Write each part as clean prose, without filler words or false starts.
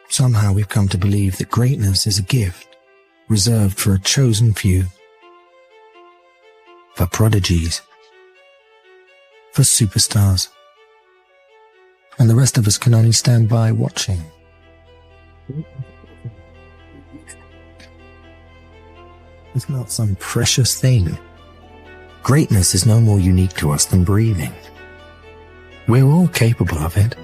Somehow we've come to believe that greatness is a gift reserved for a chosen few, for prodigies, for superstars, and the rest of us can only stand by watching. It's not some precious thing. Greatness is no more unique to us than breathing. We're all capable of it.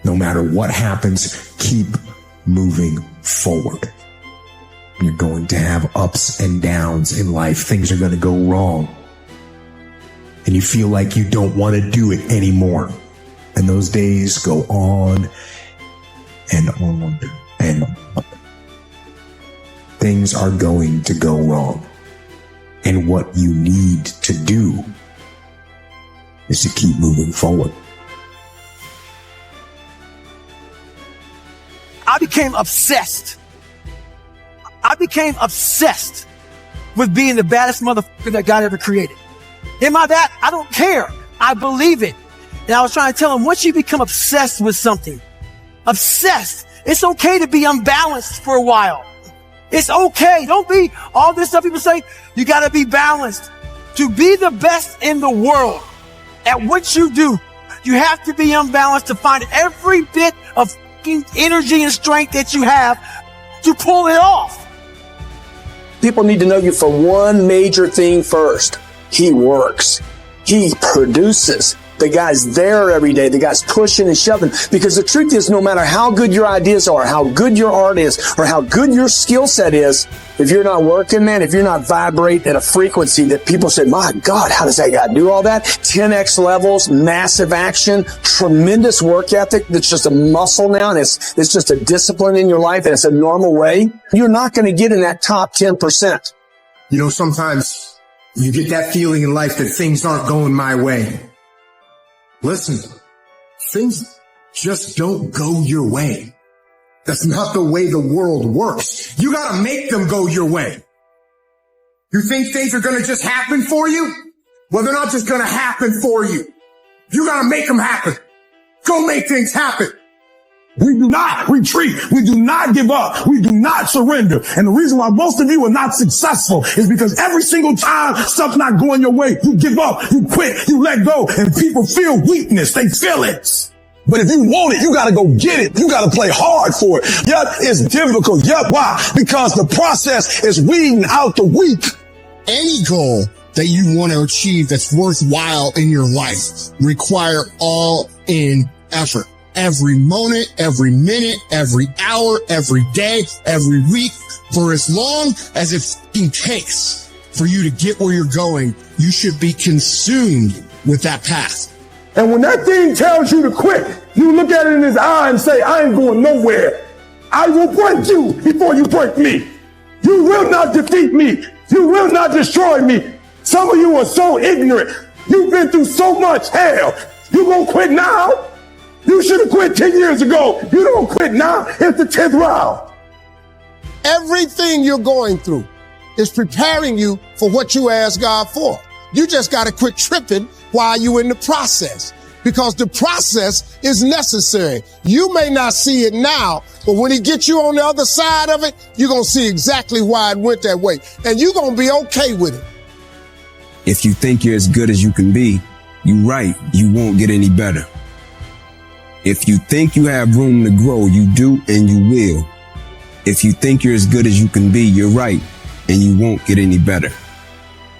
No matter what happens, keep moving forward. You're going to have ups and downs in life. Things are going to go wrong. And you feel like you don't want to do it anymore. And those days go on and on and on. Things are going to go wrong. And what you need to do is to keep moving forward. I became obsessed. I became obsessed with being the baddest motherfucker that God ever created. Am I that? I don't care. I believe it. And I was trying to tell him, once you become obsessed with something, obsessed, it's okay to be unbalanced for a while. It's okay. Don't be all this stuff people say. You got to be balanced. To be the best in the world at what you do, you have to be unbalanced to find every bit of energy and strength that you have to pull it off. People need to know you for one major thing first. He works. He produces. The guy's there every day. The guy's pushing and shoving. Because the truth is, no matter how good your ideas are, how good your art is, or how good your skill set is, if you're not working, man, if you're not vibrating at a frequency that people say, my God, how does that guy do all that? 10x levels, massive action, tremendous work ethic that's just a muscle now, and it's just a discipline in your life, and it's a normal way. You're not going to get in that top 10%. You know, sometimes you get that feeling in life that things aren't going my way. Listen, things just don't go your way. That's not the way the world works. You gotta make them go your way. You think things are gonna just happen for you? Well, they're not just gonna happen for you. You gotta make them happen. Go make things happen. We do not retreat. We do not give up. We do not surrender. And the reason why most of you are not successful is because every single time stuff's not going your way, you give up, you quit, you let go, and people feel weakness. They feel it. But if you want it, you gotta go get it. You gotta play hard for it. Yep, it's difficult. Yep, why? Because the process is weeding out the weak. Any goal that you want to achieve that's worthwhile in your life require all in effort. Every moment, every minute, every hour, every day, every week, for as long as it takes for you to get where you're going, you should be consumed with that path. And when that thing tells you to quit, you look at it in his eye and say, I ain't going nowhere. I will break you before you break me. You will not defeat me. You will not destroy me. Some of you are so ignorant. You've been through so much hell. You gonna quit now? You should have quit 10 years ago. You don't quit now. It's the 10th round. Everything you're going through is preparing you for what you asked God for. You just got to quit tripping while you're in the process, because the process is necessary. You may not see it now, but when he gets you on the other side of it, you're going to see exactly why it went that way. And you're going to be okay with it. If you think you're as good as you can be, you're right. You won't get any better. If you think you have room to grow, you do and you will. If you think you're as good as you can be, you're right, and you won't get any better.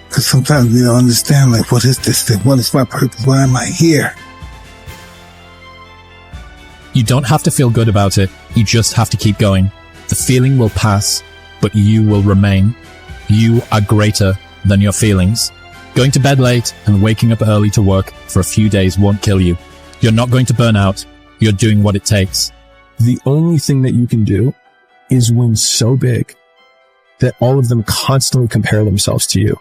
Because sometimes we don't understand, like, what is this thing? What is my purpose? Why am I here? You don't have to feel good about it. You just have to keep going. The feeling will pass, but you will remain. You are greater than your feelings. Going to bed late and waking up early to work for a few days won't kill you. You're not going to burn out. You're doing what it takes. The only thing that you can do is win so big that all of them constantly compare themselves to you,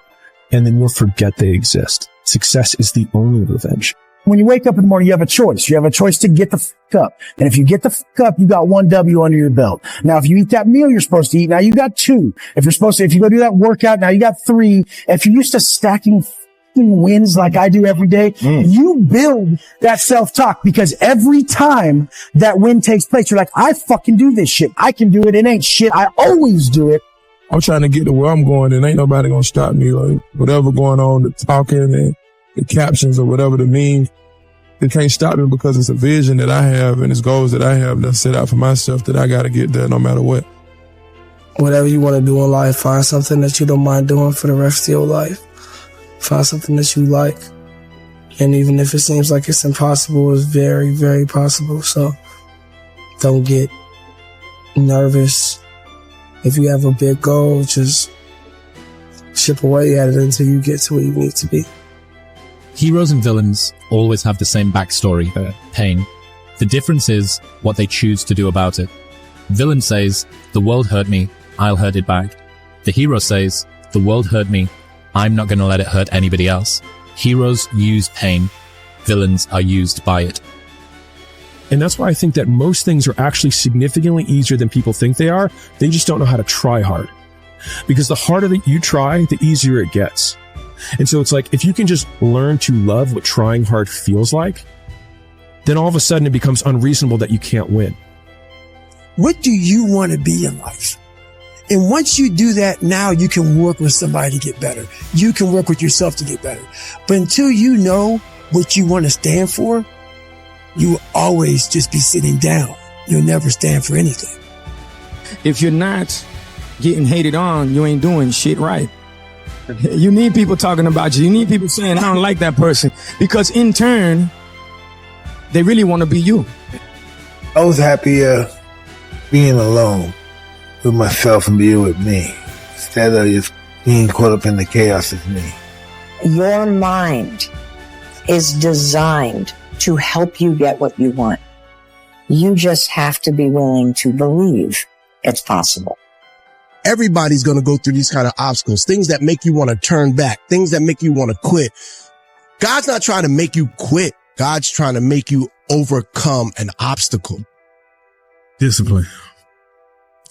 and then you'll forget they exist. Success is the only revenge. When you wake up in the morning, you have a choice. You have a choice to get the fuck up. And if you get the fuck up, you got one W under your belt. Now, if you eat that meal you're supposed to eat, now you got two. If you go do that workout, now you got three. If you're used to stacking wins like I do every day, you build that self-talk, because every time that win takes place, you're like, I fucking do this shit. I can do it. It ain't shit. I always do it. I'm trying to get to where I'm going, and ain't nobody gonna stop me. Like, whatever going on, the talking and the captions or whatever the memes, it can't stop me, because it's a vision that I have and it's goals that I have that I set out for myself that I gotta get there no matter what. Whatever you want to do in life, find something that you don't mind doing for the rest of your life. Find something that you like. And even if it seems like it's impossible, it's very, very possible. So don't get nervous. If you have a big goal, just chip away at it until you get to where you need to be. Heroes and villains always have the same backstory, pain. The difference is what they choose to do about it. Villain says, the world hurt me, I'll hurt it back. The hero says, the world hurt me, I'm not going to let it hurt anybody else. Heroes use pain. Villains are used by it. And that's why I think that most things are actually significantly easier than people think they are. They just don't know how to try hard. Because the harder that you try, the easier it gets. And so it's like, if you can just learn to love what trying hard feels like, then all of a sudden it becomes unreasonable that you can't win. What do you want to be in life? And once you do that, now you can work with somebody to get better. You can work with yourself to get better. But until you know what you want to stand for, you will always just be sitting down. You'll never stand for anything. If you're not getting hated on, you ain't doing shit right. You need people talking about you. You need people saying, I don't like that person. Because in turn, they really want to be you. I was happier being alone with myself and being with me, instead of just being caught up in the chaos of me. Your mind is designed to help you get what you want. You just have to be willing to believe it's possible. Everybody's going to go through these kind of obstacles, things that make you want to turn back, things that make you want to quit. God's not trying to make you quit. God's trying to make you overcome an obstacle. Discipline.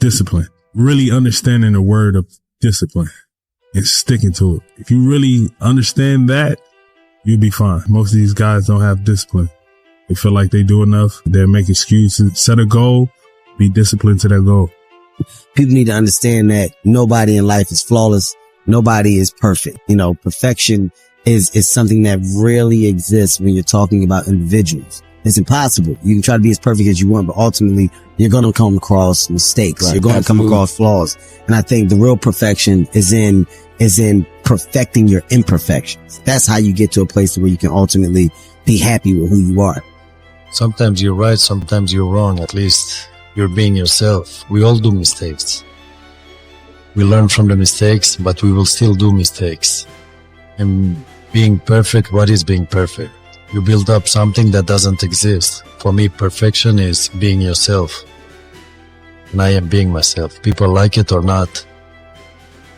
Discipline. Really understanding the word of discipline and sticking to it. If you really understand that, you'll be fine. Most of these guys don't have discipline. They feel like they do enough. They make excuses. Set a goal. Be disciplined to that goal. People need to understand that nobody in life is flawless. Nobody is perfect. You know, perfection is something that really exists when you're talking about individuals. It's impossible. You can try to be as perfect as you want, but ultimately you're going to come across mistakes. Right. You're going to come across flaws. And I think the real perfection is in perfecting your imperfections. That's how you get to a place where you can ultimately be happy with who you are. Sometimes you're right. Sometimes you're wrong. At least you're being yourself. We all do mistakes. We learn from the mistakes, but we will still do mistakes. And being perfect, what is being perfect? You build up something that doesn't exist. For me, perfection is being yourself. And I am being myself. People like it or not,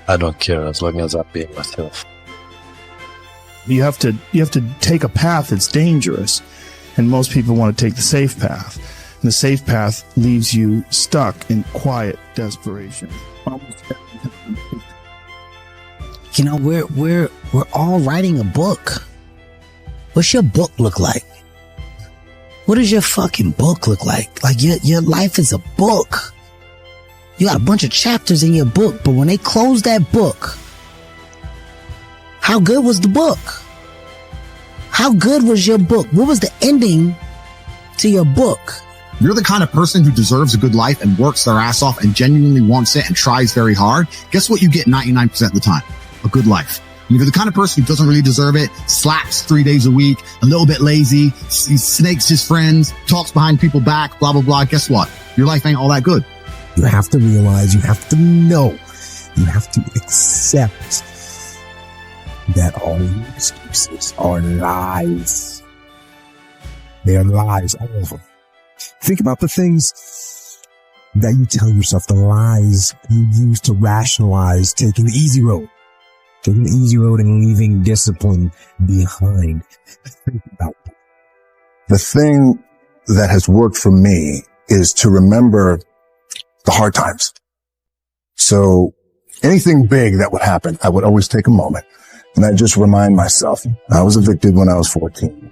I don't care as long as I'm being myself. You have to take a path that's dangerous. And most people want to take the safe path. And the safe path leaves you stuck in quiet desperation. You know, we're all writing a book. What's your book look like? What does your fucking book look like? Like your life is a book. You got a bunch of chapters in your book, but when they close that book, how good was the book? How good was your book? What was the ending to your book? You're the kind of person who deserves a good life and works their ass off and genuinely wants it and tries very hard. Guess what you get 99% of the time? A good life. And if you're the kind of person who doesn't really deserve it, slacks 3 days a week, a little bit lazy, snakes his friends, talks behind people back, blah, blah, blah. Guess what? Your life ain't all that good. You have to realize, you have to know, you have to accept that all your excuses are lies. They are lies, all of them. Think about the things that you tell yourself, the lies you use to rationalize taking the easy road. Taking the easy road and leaving discipline behind. Think about that. The thing that has worked for me is to remember the hard times. So anything big that would happen, I would always take a moment And I just remind myself, I was evicted when I was 14.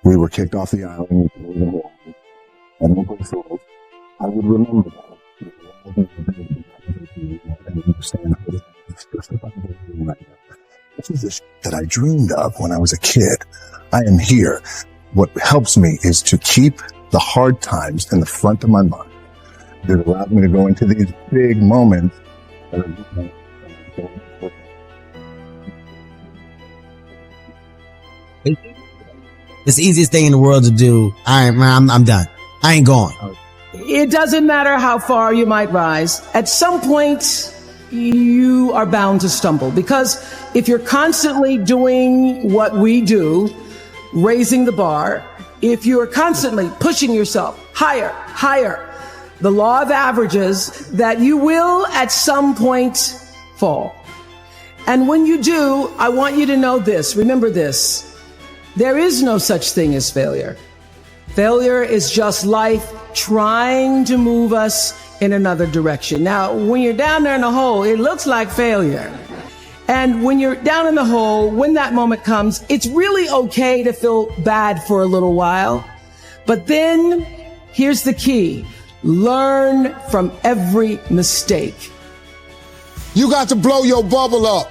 We were kicked off the island. And I would remember that. This is the shit that I dreamed of when I was a kid. I am here. What helps me is to keep the hard times in the front of my mind. It allows me to go into these big moments. It's the easiest thing in the world to do. I'm done. I ain't going. It doesn't matter how far you might rise. At some point, you are bound to stumble, because if you're constantly doing what we do, raising the bar, if you're constantly pushing yourself higher, higher, the law of averages that you will at some point fall. And when you do, I want you to know this. Remember this. There is no such thing as failure. Failure is just life trying to move us in another direction. Now, when you're down there in the hole, it looks like failure. And when you're down in the hole, when that moment comes, it's really okay to feel bad for a little while. But then here's the key. Learn from every mistake. You got to blow your bubble up.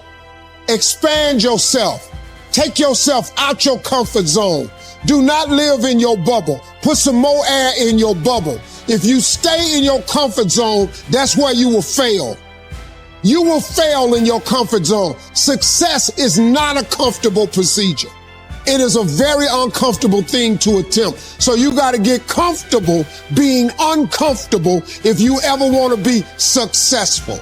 Expand yourself. Take yourself out your comfort zone. Do not live in your bubble. Put some more air in your bubble. If you stay in your comfort zone, that's where you will fail. You will fail in your comfort zone. Success is not a comfortable procedure. It is a very uncomfortable thing to attempt. So you got to get comfortable being uncomfortable if you ever want to be successful.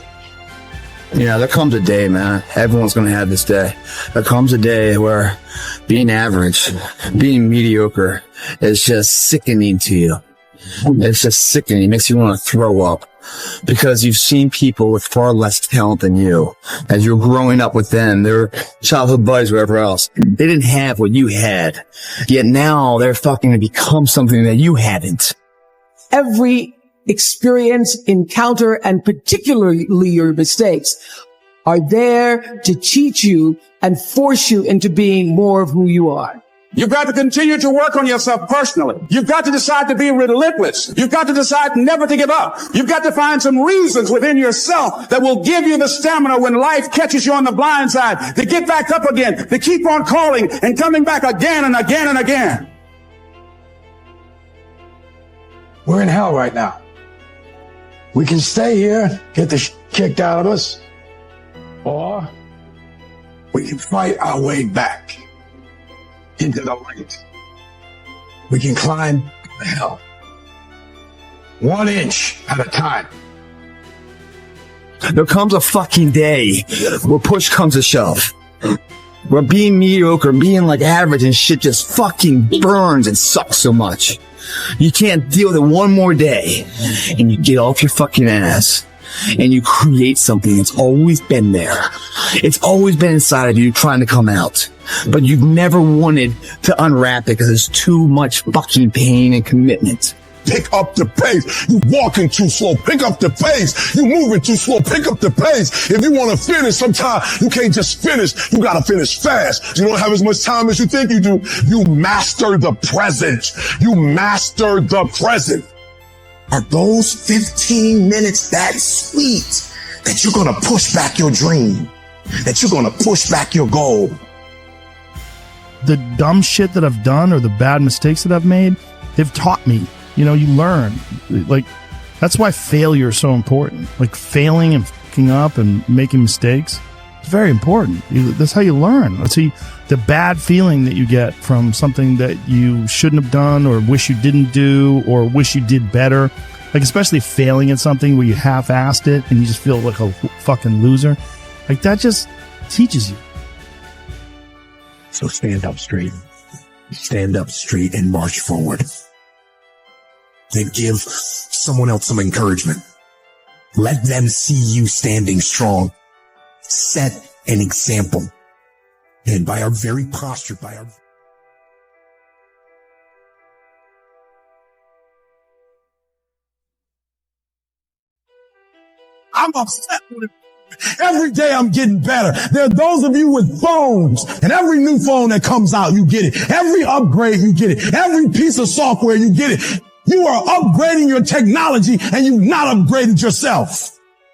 Yeah, there comes a day, man. Everyone's going to have this day. There comes a day where being average, being mediocre is just sickening to you. It's just sickening. It makes you want to throw up because you've seen people with far less talent than you. As you're growing up with them, their childhood buddies, whatever else, they didn't have what you had. Yet now they're fucking to become something that you hadn't. Every experience, encounter, and particularly your mistakes are there to teach you and force you into being more of who you are. You've got to continue to work on yourself personally. You've got to decide to be relentless. You've got to decide never to give up. You've got to find some reasons within yourself that will give you the stamina when life catches you on the blind side to get back up again, to keep on calling and coming back again and again and again. We're in hell right now. We can stay here, get the kicked out of us, or we can fight our way back into the light. We can climb the hell 1 inch at a time. There comes a fucking day where push comes to shove. Where being mediocre, being like average and shit just fucking burns and sucks so much. You can't deal with it one more day. And you get off your fucking ass. And you create something that's always been there. It's always been inside of you trying to come out. But you've never wanted to unwrap it because there's too much fucking pain and commitment. Pick up the pace. You walking too slow. Pick up the pace. You moving too slow. Pick up the pace. If you want to finish, sometimes you can't just finish. You got to finish fast. You don't have as much time as you think you do. You master the present. You master the present. Are those 15 minutes that sweet that you're going to push back your dream, that you're going to push back your goal? The dumb shit that I've done or the bad mistakes that I've made, they've taught me. You know, you learn. Like, that's why failure is so important. Like, failing and fucking up and making mistakes, it's very important. That's how you learn. That's how the bad feeling that you get from something that you shouldn't have done or wish you didn't do or wish you did better. Like, especially failing at something where you half-assed it and you just feel like a fucking loser. Like, that just teaches you. So stand up straight. Stand up straight and march forward. Then give someone else some encouragement. Let them see you standing strong. Set an example. And by our very posture, I'm upset with it Every day I'm getting better. There are those of you with phones, and every new phone that comes out, you get it. Every upgrade, you get it. Every piece of software, you get it. You are upgrading your technology, and you've not upgraded yourself.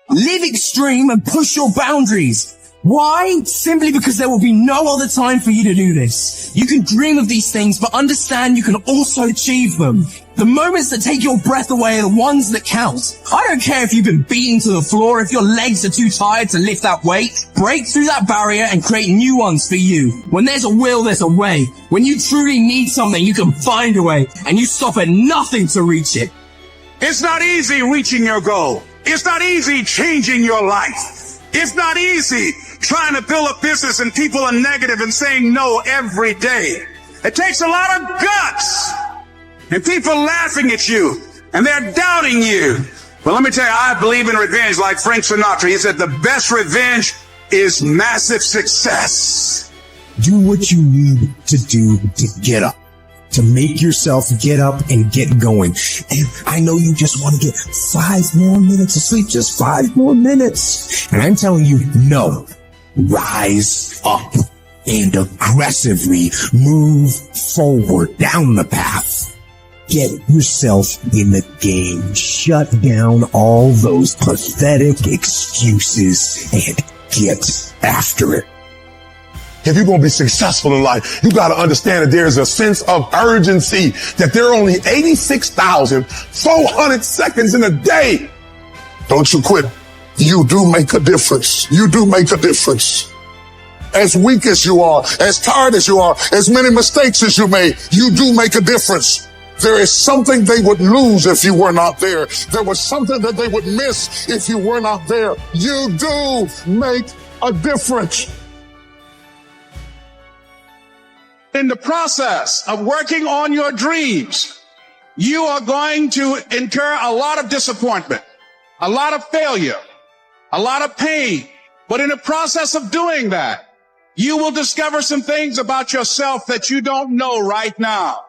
Live extreme and push your boundaries. Why? Simply because there will be no other time for you to do this. You can dream of these things, but understand you can also achieve them. The moments that take your breath away are the ones that count. I don't care if you've been beaten to the floor, if your legs are too tired to lift that weight. Break through that barrier and create new ones for you. When there's a will, there's a way. When you truly need something, you can find a way, and you stop at nothing to reach it. It's not easy reaching your goal. It's not easy changing your life. It's not easy trying to build a business and people are negative and saying no every day. It takes a lot of guts and people laughing at you and they're doubting you. But let me tell you, I believe in revenge like Frank Sinatra. He said the best revenge is massive success. Do what you need to do to get up, to make yourself get up and get going. And I know you just want to get 5 more minutes of sleep, just 5 more minutes. And I'm telling you, no. Rise up and aggressively move forward down the path. Get yourself in the game. Shut down all those pathetic excuses and get after it. If you're going to be successful in life, you got to understand that there's a sense of urgency, that there are only 86,400 seconds in a day. Don't you quit. You do make a difference. You do make a difference. As weak as you are, as tired as you are, as many mistakes as you made, you do make a difference. There is something they would lose if you were not there. There was something that they would miss if you were not there. You do make a difference. In the process of working on your dreams, you are going to incur a lot of disappointment, a lot of failure, a lot of pain. But in the process of doing that, you will discover some things about yourself that you don't know right now.